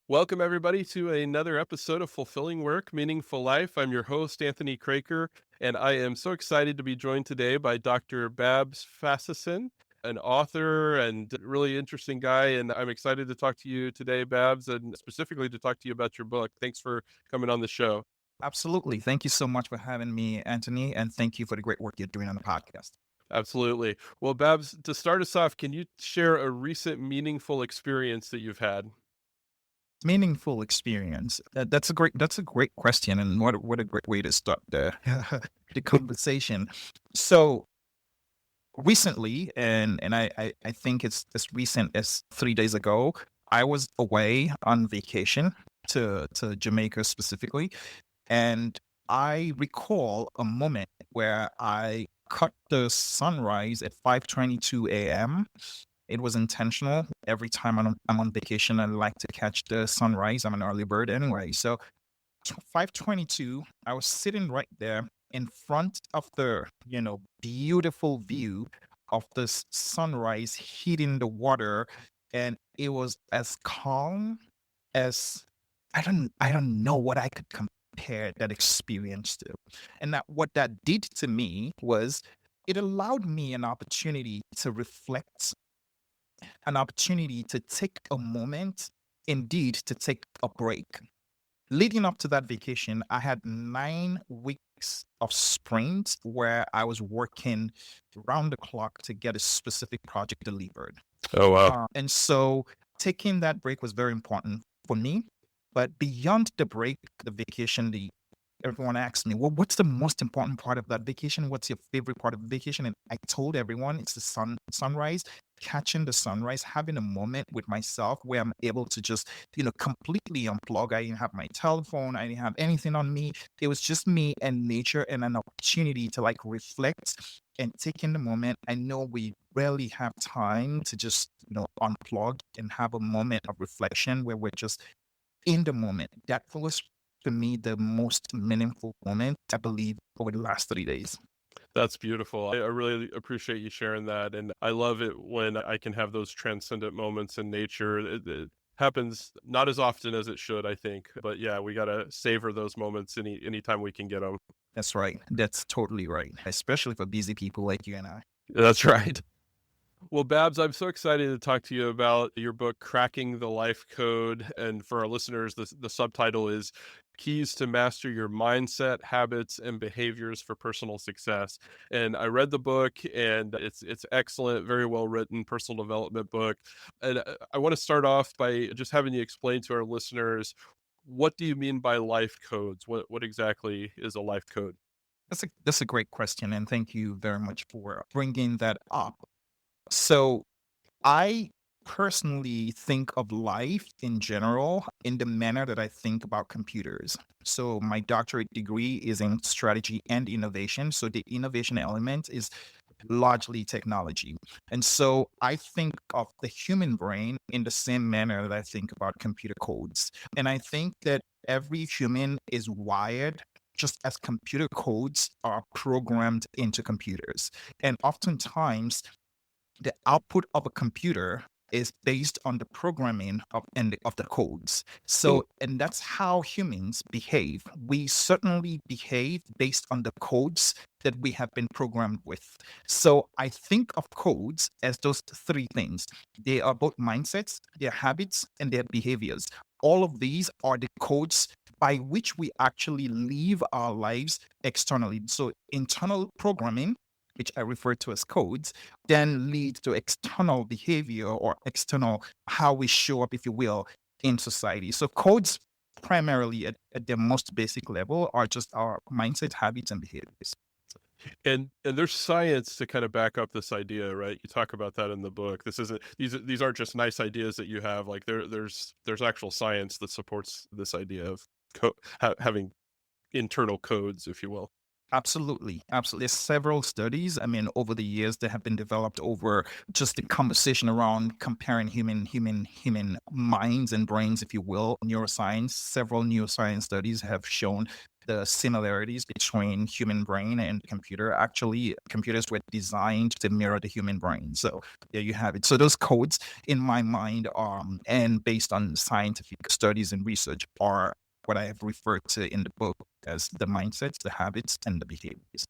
Welcome, everybody, to another episode of Fulfilling Work, Meaningful Life. I'm your host, Anthony Kraker, and I am so excited to be joined today by Dr. Babs Faseesin, an author and really interesting guy. And I'm excited to talk to you today, Babs, and specifically to talk to you about your book. Thanks for coming on the show. Absolutely. Thank you so much for having me, Anthony, and thank you for the great work you're doing on the podcast. Absolutely. Well, Babs, to start us off, can you share a recent meaningful experience that you've had? Meaningful experience. That's a great question, and what a great way to start the conversation. So recently, and I think it's as recent as 3 days ago, I was away on vacation to Jamaica specifically, and I recall a moment where I caught the sunrise at 5:22 a.m. It was intentional. Every time I'm on vacation, I like to catch the sunrise. I'm an early bird anyway. So 5:22, I was sitting right there in front of the, beautiful view of the sunrise hitting the water, and it was as calm as I don't know what I could compare that experience to. And that what that did to me was it allowed me an opportunity to take a moment, indeed, to take a break. Leading up to that vacation, I had 9 weeks of sprints where I was working round the clock to get a specific project delivered. Oh, wow. And so taking that break was very important for me. But beyond the break, the vacation, everyone asked me, well, what's the most important part of that vacation? What's your favorite part of the vacation? And I told everyone it's the sunrise, catching the sunrise, having a moment with myself where I'm able to just, completely unplug. I didn't have my telephone, I didn't have anything on me. It was just me and nature and an opportunity to like reflect and take in the moment. I know we rarely have time to just, unplug and have a moment of reflection where we're just in the moment. That was for me the most meaningful moment, I believe, over the last 3 days. That's beautiful. I really appreciate you sharing that. And I love it when I can have those transcendent moments in nature. It happens not as often as it should, I think. But yeah, we got to savor those moments anytime we can get them. That's right. That's totally right. Especially for busy people like you and I. That's right. Well, Babs, I'm so excited to talk to you about your book, Cracking the Life Code. And for our listeners, the subtitle is Keys to Master Your Mindset, Habits, and Behaviors for Personal Success. And I read the book, and it's excellent, very well written personal development book. And I want to start off by just having you explain to our listeners, what do you mean by life codes? What exactly is a life code? That's a great question, and thank you very much for bringing that up. So I personally think of life in general in the manner that I think about computers. So my doctorate degree is in strategy and innovation. So the innovation element is largely technology. And so I think of the human brain in the same manner that I think about computer codes. And I think that every human is wired just as computer codes are programmed into computers. And oftentimes the output of a computer is based on the programming of the codes. Mm, So, and that's how humans behave. We certainly behave based on the codes that we have been programmed with. So, I think of codes as those three things. They are both mindsets, their habits, and their behaviors. All of these are the codes by which we actually live our lives externally. So, internal programming, which I refer to as codes, then lead to external behavior or external how we show up, if you will, in society. So codes primarily at their most basic level are just our mindset, habits, and behaviors. and there's science to kind of back up this idea, right? You talk about that in the book. These aren't just nice ideas that you have. Like there's actual science that supports this idea of having internal codes, if you will. Absolutely. Absolutely. There's several studies. I mean, over the years, that have been developed over just the conversation around comparing human minds and brains, if you will. Neuroscience, several neuroscience studies have shown the similarities between human brain and computer. Actually, computers were designed to mirror the human brain. So there you have it. So those codes, in my mind, and based on scientific studies and research, are what I have referred to in the book as the mindsets, the habits, and the behaviors.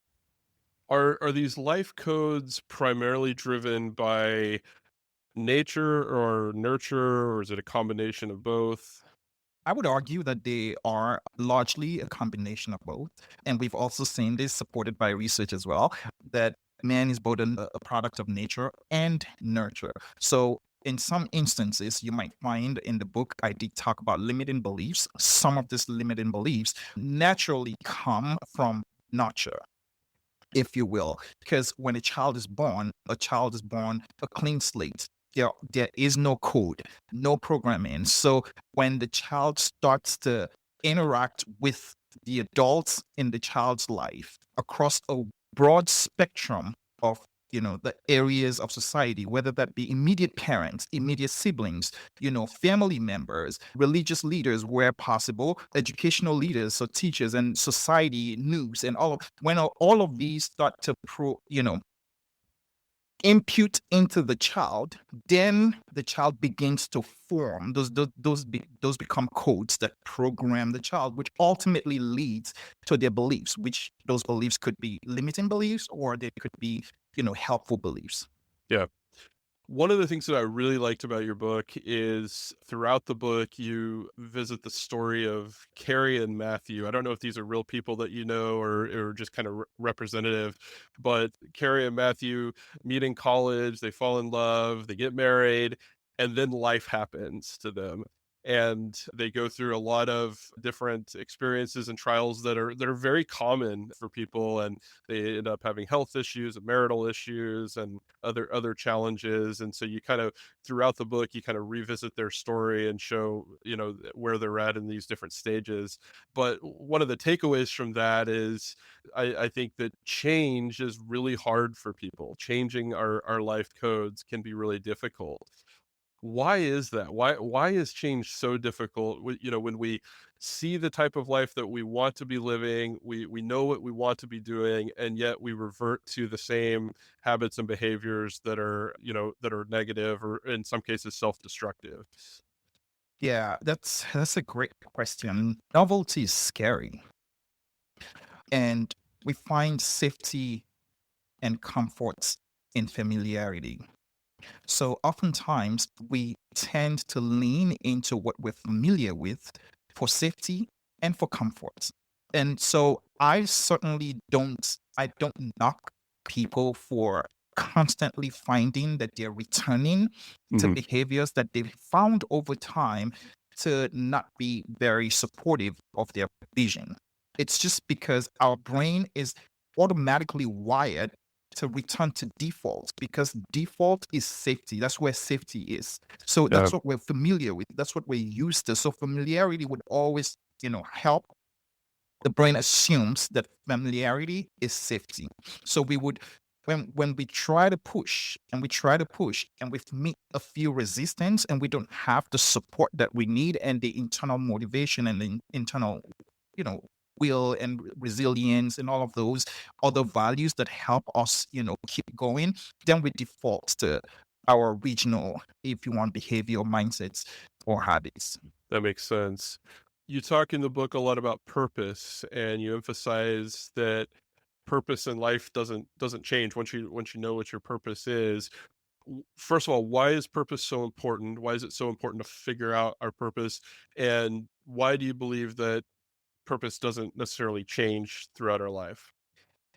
Are these life codes primarily driven by nature or nurture, or is it a combination of both? I would argue that they are largely a combination of both. And we've also seen this supported by research as well, that man is both a product of nature and nurture. So, in some instances, you might find in the book, I did talk about limiting beliefs. Some of these limiting beliefs naturally come from nurture, if you will. Because when a child is born a clean slate. There is no code, no programming. So when the child starts to interact with the adults in the child's life across a broad spectrum of the areas of society, whether that be immediate parents, immediate siblings, family members, religious leaders where possible, educational leaders, so teachers and society, news, and all of these start to impute into the child, then the child begins to form those become codes that program the child, which ultimately leads to their beliefs, which those beliefs could be limiting beliefs or they could be helpful beliefs. Yeah. One of the things that I really liked about your book is throughout the book, you visit the story of Carrie and Matthew. I don't know if these are real people that you know or just kind of representative, but Carrie and Matthew meet in college, they fall in love, they get married, and then life happens to them. And they go through a lot of different experiences and trials that are very common for people, and they end up having health issues and marital issues and other challenges. And so you kind of throughout the book you kind of revisit their story and show where they're at in these different stages. But one of the takeaways from that is I think that change is really hard for people. Changing our life codes can be really difficult. Why is that? Why is change so difficult? When we see the type of life that we want to be living, we know what we want to be doing, and yet we revert to the same habits and behaviors that are negative or in some cases self-destructive. Yeah, that's a great question. Novelty is scary, and we find safety and comfort in familiarity. So oftentimes we tend to lean into what we're familiar with for safety and for comfort. And so I don't knock people for constantly finding that they're returning to Mhm. behaviors that they've found over time to not be very supportive of their vision. It's just because our brain is automatically wired to return to default because default is safety. That's where safety is. So Yeah. that's what we're familiar with. That's what we're used to. So familiarity would always, help. The brain assumes that familiarity is safety. So we would when we try to push and we try to push and we meet a few resistance and we don't have the support that we need and the internal motivation and the internal you know will and resilience and all of those other values that help us keep going, then we default to our regional, if you want, behavior mindsets or habits. That makes sense. You talk in the book a lot about purpose, and you emphasize that purpose in life doesn't change once you know what your purpose is. First of all, why is purpose so important? Why is it so important to figure out our purpose? And why do you believe that purpose doesn't necessarily change throughout our life?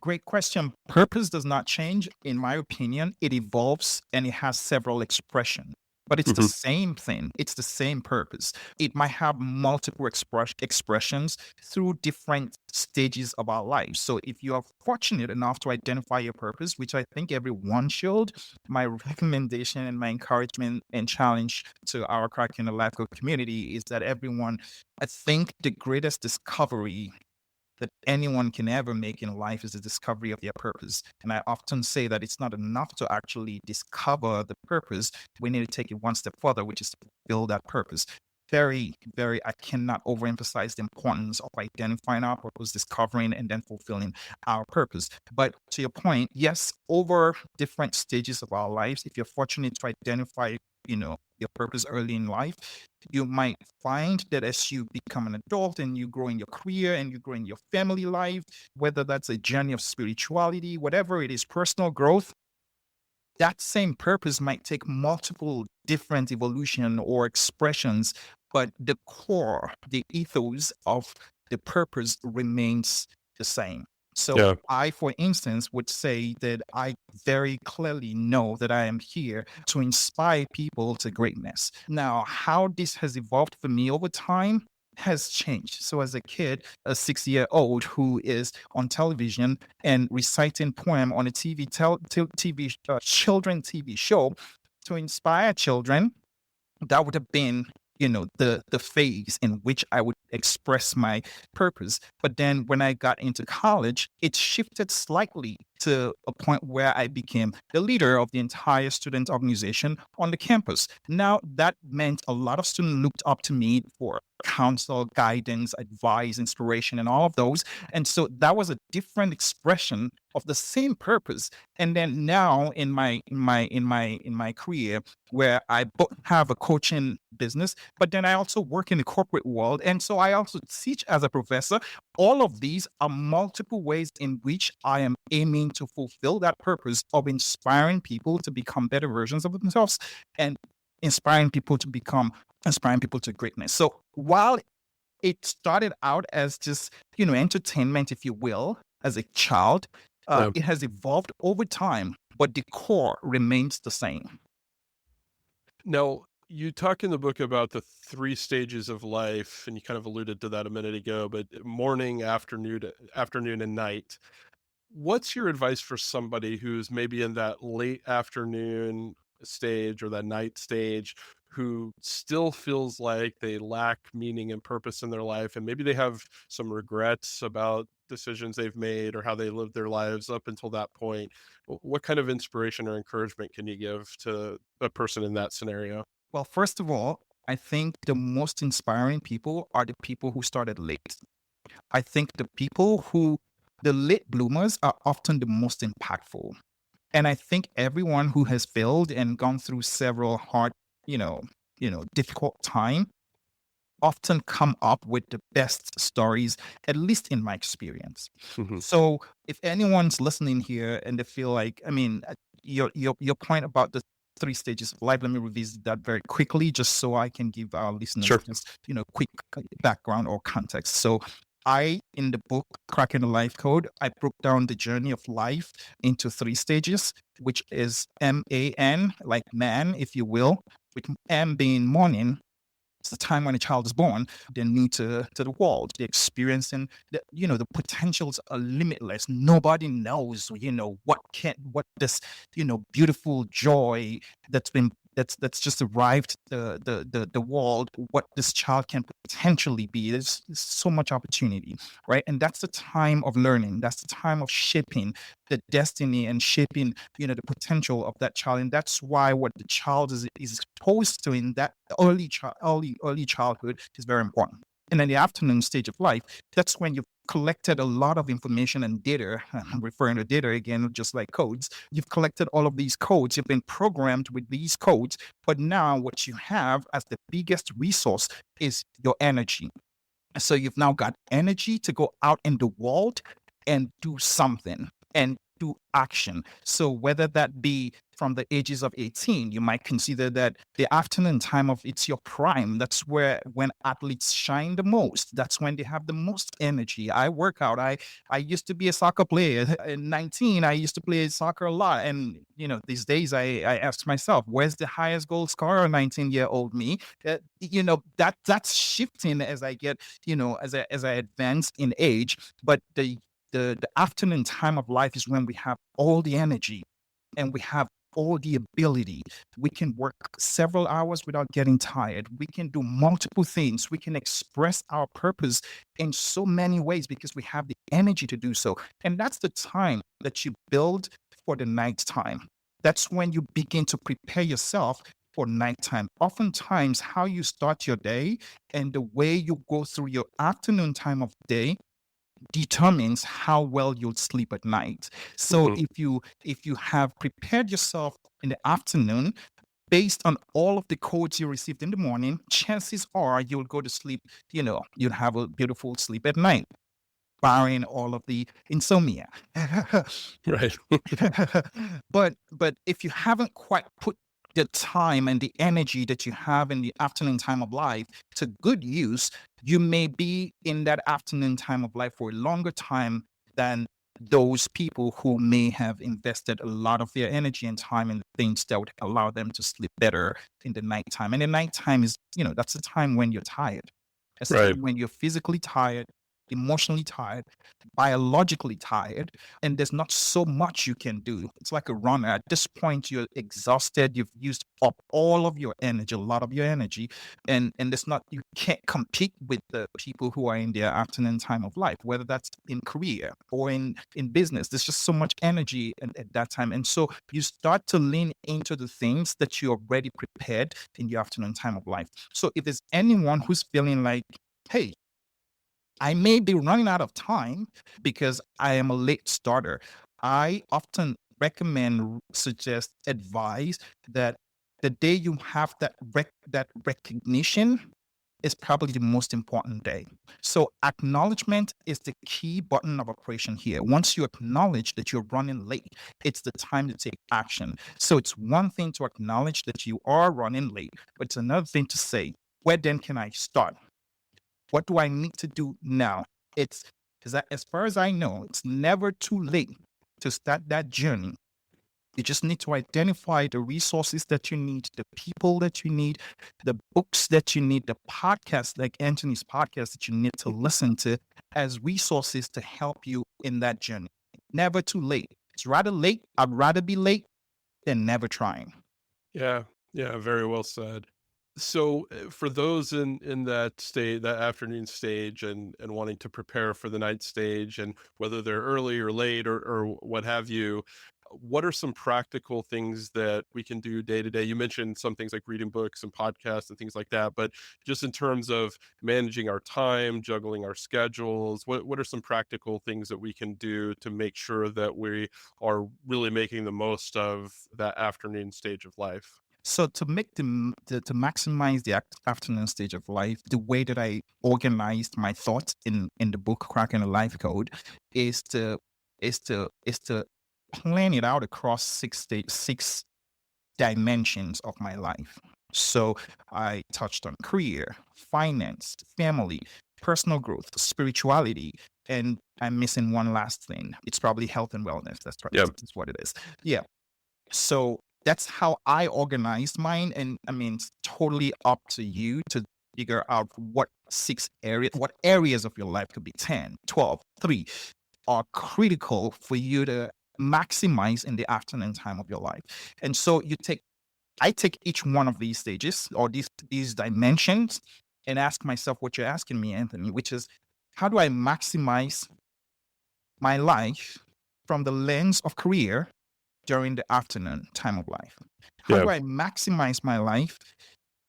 Great question. Purpose does not change. In my opinion, it evolves and it has several expressions, but it's the Mhm. same thing. It's the same purpose. It might have multiple expressions through different stages of our lives. So if you are fortunate enough to identify your purpose, which I think everyone should, my recommendation and my encouragement and challenge to our Cracking the Life Code community is that everyone, I think the greatest discovery that anyone can ever make in life is the discovery of their purpose. And I often say that it's not enough to actually discover the purpose. We need to take it one step further, which is to fulfill that purpose. I cannot overemphasize the importance of identifying our purpose, discovering, and then fulfilling our purpose. But to your point, yes, over different stages of our lives, if you're fortunate to identify, your purpose early in life, you might find that as you become an adult and you grow in your career and you grow in your family life, whether that's a journey of spirituality, whatever it is, personal growth, that same purpose might take multiple different evolution or expressions, but the core, the ethos of the purpose remains the same. So Yeah. I, for instance, would say that I very clearly know that I am here to inspire people to greatness. Now, how this has evolved for me over time has changed. So as a kid, a 6-year-old who is on television and reciting poem on a TV children TV show to inspire children, that would have been, the phase in which I would express my purpose. But then when I got into college, it shifted slightly to a point where I became the leader of the entire student organization on the campus. Now that meant a lot of students looked up to me for counsel, guidance, advice, inspiration, and all of those. And so that was a different expression of the same purpose. And then now in my career, where I both have a coaching business, but then I also work in the corporate world. And so I also teach as a professor. All of these are multiple ways in which I am aiming to fulfill that purpose of inspiring people to become better versions of themselves and inspiring people to greatness. So while it started out as just, entertainment, if you will, as a child, Yeah. it has evolved over time, but the core remains the same. Now, you talk in the book about the three stages of life, and you kind of alluded to that a minute ago, but morning, afternoon, and night. What's your advice for somebody who's maybe in that late afternoon stage or that night stage, who still feels like they lack meaning and purpose in their life, and maybe they have some regrets about decisions they've made or how they lived their lives up until that point? What kind of inspiration or encouragement can you give to a person in that scenario? Well, first of all, I think the most inspiring people are the people who started late. I think the late bloomers are often the most impactful. And I think everyone who has failed and gone through several hard, you know, difficult time often come up with the best stories, at least in my experience. Mhm. So if anyone's listening here and they feel like, I mean, your point about the three stages of life, let me revisit that very quickly, just so I can give our listeners Sure. just, quick background or context. So in the book, Cracking the Life Code, I broke down the journey of life into three stages, which is MAN, like man, if you will, with M being morning. It's the time when a child is born. They're new to the world. They're experiencing the potentials are limitless. Nobody knows, what this, beautiful joy that's just arrived the world, what this child can potentially be. There's so much opportunity, right? And that's the time of learning. That's the time of shaping the destiny and shaping, the potential of that child. And that's why what the child is exposed to in that early childhood is very important. And then the afternoon stage of life, that's when you've collected a lot of information and data. I'm referring to data again, just like codes. You've collected all of these codes. You've been programmed with these codes. But now what you have as the biggest resource is your energy. So you've now got energy to go out in the world and do something and do action. So whether that be from the ages of 18, you might consider that the afternoon time of it's your prime. That's when athletes shine the most. That's when they have the most energy. I work out. I used to be a soccer player. At 19, I used to play soccer a lot. And these days I ask myself, where's the highest goal scorer? 19-year-old me. That's shifting as I get, as I advance in age. But the afternoon time of life is when we have all the energy and we have all the ability. We can work several hours without getting tired. We can do multiple things. We can express our purpose in so many ways because we have the energy to do so. And that's the time that you build for the night time. That's when you begin to prepare yourself for nighttime. Oftentimes, how you start your day and the way you go through your afternoon time of day determines how well you'll sleep at night. So Mhm. if you have prepared yourself in the afternoon based on all of the codes you received in the morning, chances are you'll go to sleep, you'll have a beautiful sleep at night, barring all of the insomnia. Right. But if you haven't quite put the time and the energy that you have in the afternoon time of life to good use, you may be in that afternoon time of life for a longer time than those people who may have invested a lot of their energy and time in things that would allow them to sleep better in the nighttime. And the nighttime is, that's the time when you're tired. That's the Right. time when you're physically tired, emotionally tired, biologically tired, and there's not so much you can do. It's like a runner. At this point, you're exhausted. You've used up all of your energy, a lot of your energy, and it's not you can't compete with the people who are in their afternoon time of life, whether that's in career or in business. There's just so much energy at that time, and so you start to lean into the things that you're already prepared in your afternoon time of life. So if there's anyone who's feeling like, hey, I may be running out of time because I am a late starter. I often recommend, suggest, advise that the day you have that recognition is probably the most important day. So acknowledgement is the key button of operation here. Once you acknowledge that you're running late, it's the time to take action. So it's one thing to acknowledge that you are running late, but it's another thing to say, where then can I start? What do I need to do now? It's because as far as I know, it's never too late to start that journey. You just need to identify the resources that you need, the people that you need, the books that you need, the podcasts like Anthony's podcast that you need to listen to as resources to help you in that journey. Never too late. It's rather late. I'd rather be late than never trying. Yeah. Yeah, very well said. So, for those in that state, that afternoon stage, and wanting to prepare for the night stage, and whether they're early or late or what have you, what are some practical things that we can do day to day? You mentioned some things like reading books and podcasts and things like that, but just in terms of managing our time, juggling our schedules, what are some practical things that we can do to make sure that we are really making the most of that afternoon stage of life? So to make to maximize the afternoon stage of life, the way that I organized my thoughts in the book Cracking the Life Code is to plan it out across six dimensions of my life. So I touched on career, finance, family, personal growth, spirituality, and I'm missing one last thing. It's probably health and wellness. That's right. Yeah. That's what it is. Yeah. So that's how I organized mine. And I mean, it's totally up to you to figure out what areas of your life could be 10, 12, 3 are critical for you to maximize in the afternoon time of your life. And so I take each one of these stages or these dimensions and ask myself what you're asking me, Anthony, which is how do I maximize my life from the lens of career during the afternoon time of life? How Yeah. do I maximize my life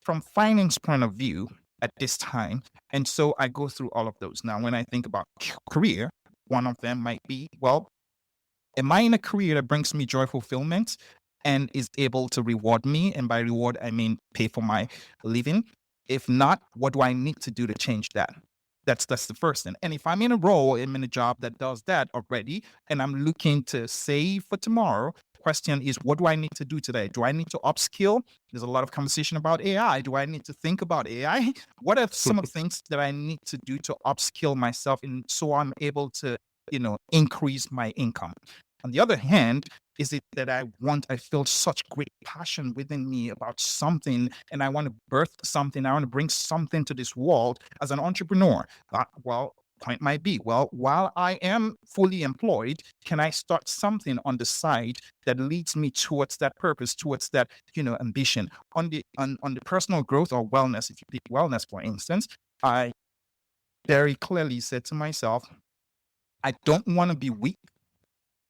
from finance point of view at this time? And so I go through all of those. Now, when I think about career, one of them might be, well, am I in a career that brings me joy fulfillment and is able to reward me? And by reward, I mean pay for my living. If not, what do I need to do to change that? That's the first thing. And if I'm in a role, I'm in a job that does that already, and I'm looking to save for tomorrow, question is, what do I need to do today? Do I need to upskill? There's a lot of conversation about AI. Do I need to think about AI? What are some of the things that I need to do to upskill myself in so I'm able to, increase my income? On the other hand, is it that I feel such great passion within me about something and I want to birth something, I want to bring something to this world as an entrepreneur? Well, point might be, well, while I am fully employed, can I start something on the side that leads me towards that purpose, towards that, ambition? On the personal growth or wellness, if you pick wellness, for instance, I very clearly said to myself, I don't want to be weak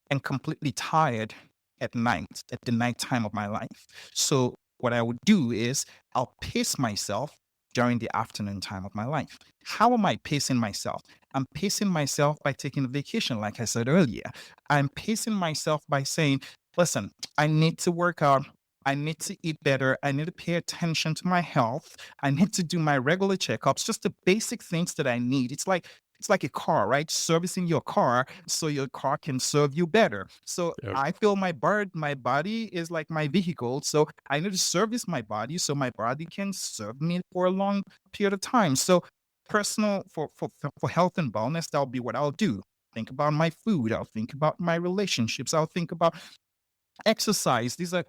and completely tired at night, at the night time of my life. So what I would do is I'll pace myself during the afternoon time of my life. How am I pacing myself? I'm pacing myself by taking a vacation, like I said earlier. I'm pacing myself by saying, listen, I need to work out. I need to eat better. I need to pay attention to my health. I need to do my regular checkups, just the basic things that I need. It's like a car, right? Servicing your car so your car can serve you better. So Yep. I feel my body is like my vehicle. So I need to service my body so my body can serve me for a long period of time. So personal for health and wellness, that'll be what I'll do. Think about my food. I'll think about my relationships. I'll think about exercise. These are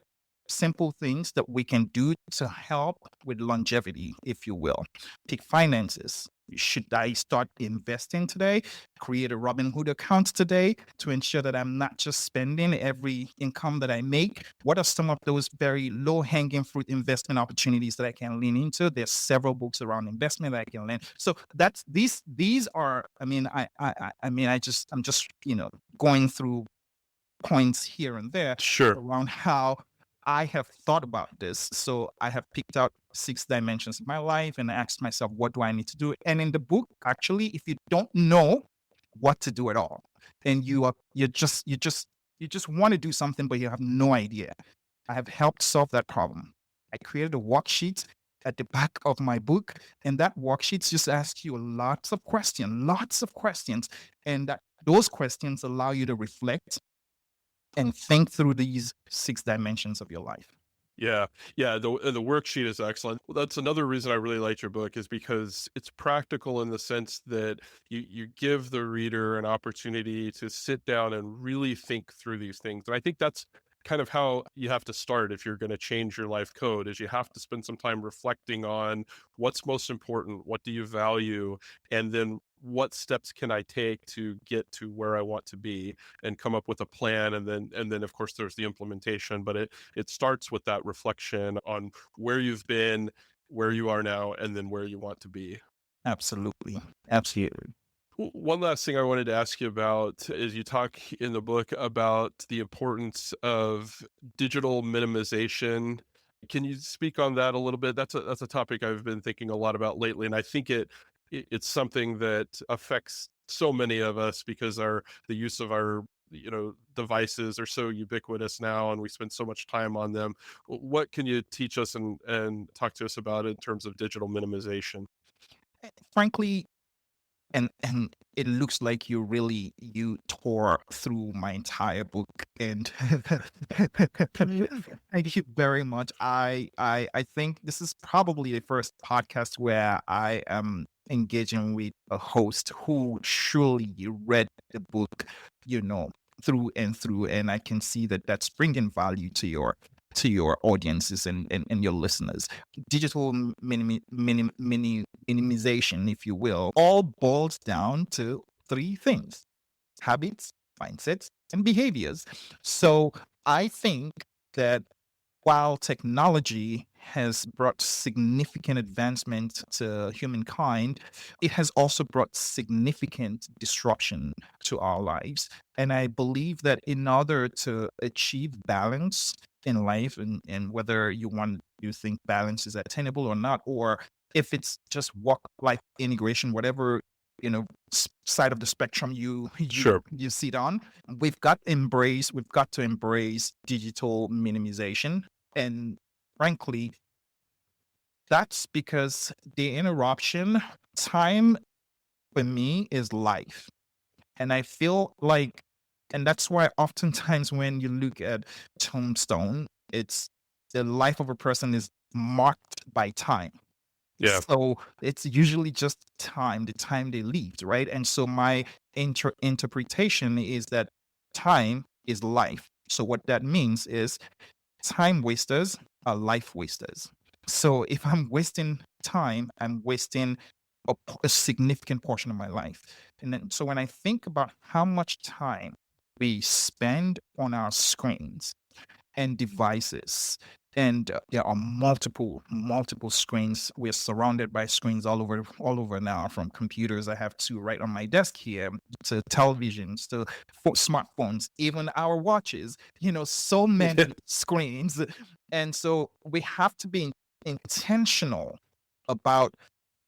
simple things that we can do to help with longevity, if you will. Take finances. Should I start investing today? Create a Robinhood account today to ensure that I'm not just spending every income that I make. What are some of those very low hanging fruit investment opportunities that I can lean into? There's several books around investment that I can learn. So that's these are. I mean, I'm just going through points here and there Sure. around how I have thought about this. So I have picked out 6 dimensions of my life and asked myself, what do I need to do? And in the book, actually, if you don't know what to do at all, and you just want to do something, but you have no idea, I have helped solve that problem. I created a worksheet at the back of my book, and that worksheet just asks you lots of questions, and those questions allow you to reflect and think through these 6 dimensions of your life. Yeah, yeah. The worksheet is excellent. Well, that's another reason I really liked your book is because it's practical in the sense that you give the reader an opportunity to sit down and really think through these things. And I think that's kind of how you have to start if you're going to change your life code. Is you have to spend some time reflecting on what's most important, what do you value, and then what steps can I take to get to where I want to be, and come up with a plan, and then of course there's the implementation, but it starts with that reflection on where you've been, where you are now, and then where you want to be. Absolutely. Absolutely. One last thing I wanted to ask you about is you talk in the book about the importance of digital minimization. Can you speak on that a little bit? That's a topic I've been thinking a lot about lately, and I think it's something that affects so many of us because the use of our devices are so ubiquitous now, and we spend so much time on them. What can you teach us and talk to us about in terms of digital minimization? Frankly, and it looks like you tore through my entire book, and thank you very much. I think this is probably the first podcast where I am engaging with a host who surely read the book, you know, through and through, and I can see that that's bringing value to your audiences and your listeners. Digital minimization, if you will, all boils down to 3 things: habits, mindsets, and behaviors. So I think that while technology has brought significant advancement to humankind, it has also brought significant disruption to our lives. And I believe that in order to achieve balance in life, and whether you think balance is attainable or not, or if it's just work life integration, whatever side of the spectrum you you Sure. you sit on, we've got to embrace digital minimization. And frankly, that's because the interruption time for me is life. And I feel like, and that's why oftentimes when you look at Tombstone, it's the life of a person is marked by time. Yeah. So it's usually just the time they lived, right? And so my interpretation is that time is life. So what that means is time wasters are life wasters. So if I'm wasting time, I'm wasting a significant portion of my life. And then, so when I think about how much time we spend on our screens and devices, and there are multiple screens. We're surrounded by screens all over now, from computers. I have 2 right on my desk here, to televisions, to smartphones, even our watches. So many screens. And so we have to be intentional about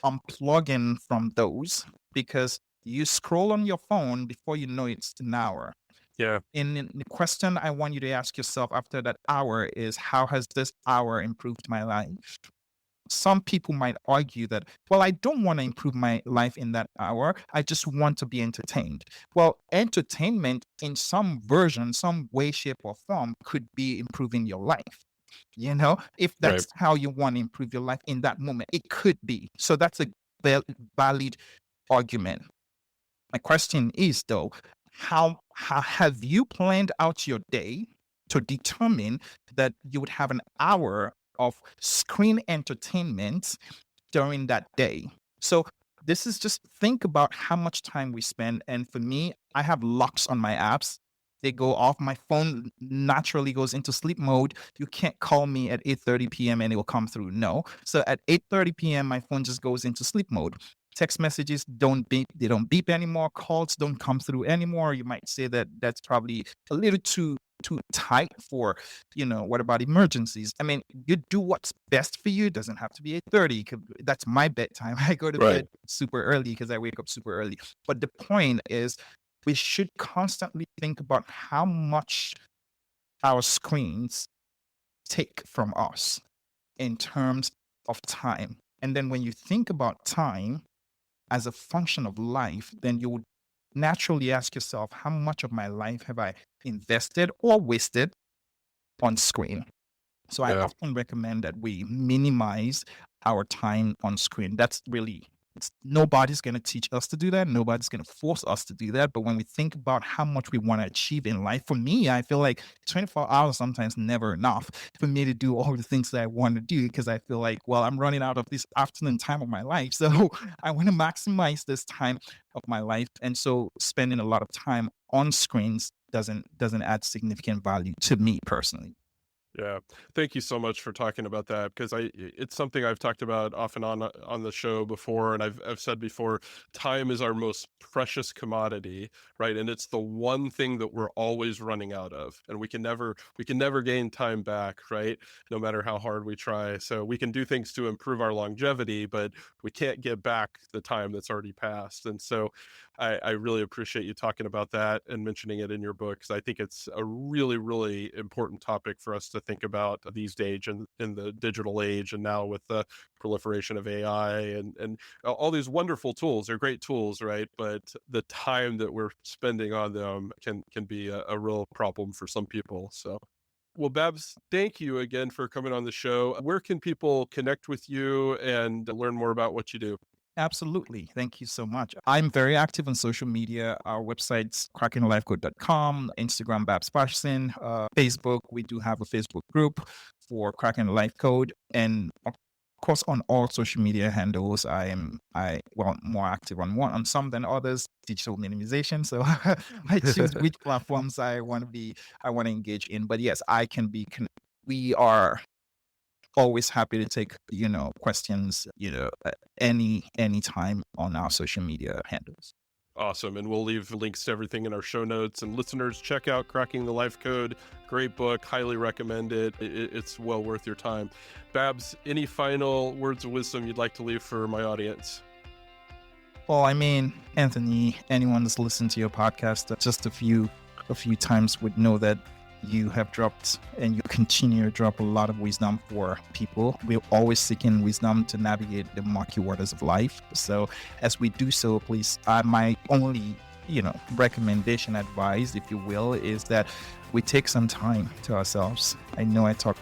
unplugging from those, because you scroll on your phone before you know it's an hour. Yeah. And the question I want you to ask yourself after that hour is, how has this hour improved my life? Some people might argue that, well, I don't want to improve my life in that hour. I just want to be entertained. Well, entertainment in some version, some way, shape, or form could be improving your life. If Right. that's how you want to improve your life in that moment, it could be. So that's a valid argument. My question is, though, how have you planned out your day to determine that you would have an hour of screen entertainment during that day? So this is just, think about how much time we spend. And for me, I have locks on my apps. They go off. My phone naturally goes into sleep mode. You can't call me at 8:30 p.m. and it will come through. No. So at 8:30 p.m., my phone just goes into sleep mode. Text messages don't beep. They don't beep anymore. Calls don't come through anymore. You might say that that's probably a little too tight for, what about emergencies? I mean, you do what's best for you. It doesn't have to be 8:30. That's my bedtime. I go to Right. bed super early because I wake up super early. But the point is, we should constantly think about how much our screens take from us in terms of time. And then when you think about time as a function of life, then you would naturally ask yourself, how much of my life have I invested or wasted on screen? So I Yeah. often recommend that we minimize our time on screen. That's really, nobody's going to teach us to do that. Nobody's going to force us to do that. But when we think about how much we want to achieve in life, for me, I feel like 24 hours sometimes never enough for me to do all the things that I want to do, because I feel like, well, I'm running out of this afternoon time of my life. So I want to maximize this time of my life. And so spending a lot of time on screens doesn't add significant value to me personally. Yeah. Thank you so much for talking about that, because it's something I've talked about off and on the show before, and I've said before, time is our most precious commodity, right? And it's the one thing that we're always running out of, and we can never gain time back, right? No matter how hard we try. So we can do things to improve our longevity, but we can't get back the time that's already passed. And so I really appreciate you talking about that and mentioning it in your book, because I think it's a really, really important topic for us to think about these days and in the digital age, and now with the proliferation of AI and all these wonderful tools. They're great tools, right? But the time that we're spending on them can be a real problem for some people. So, well, Babs, thank you again for coming on the show. Where can people connect with you and learn more about what you do? Absolutely. Thank you so much. I'm very active on social media. Our website's crackinglifecode.com, Instagram, Babs Faseesin, Facebook. We do have a Facebook group for Cracking the Life Code. And of course, on all social media handles, more active on some than others, digital minimization. So I choose which platforms I want to engage in. But yes, we are always happy to take, questions, any time on our social media handles. Awesome. And we'll leave links to everything in our show notes. And listeners, check out Cracking the Life Code. Great book. Highly recommend it. It's well worth your time. Babs, any final words of wisdom you'd like to leave for my audience? Well, I mean, Anthony, anyone that's listened to your podcast just a few times would know that you have dropped and you continue to drop a lot of wisdom for people. We're always seeking wisdom to navigate the murky waters of life. So as we do so, please, my only, recommendation, advice, if you will, is that we take some time to ourselves. I know I talk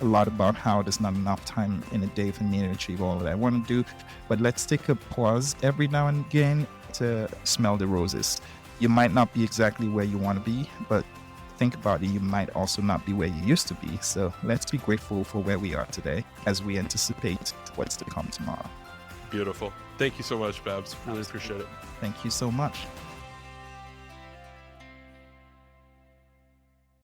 a lot about how there's not enough time in a day for me to achieve all that I want to do, but let's take a pause every now and again to smell the roses. You might not be exactly where you want to be, but think about it, you might also not be where you used to be. So let's be grateful for where we are today as we anticipate what's to come tomorrow. Beautiful. Thank you so much, Babs. Really appreciate it. Thank you so much.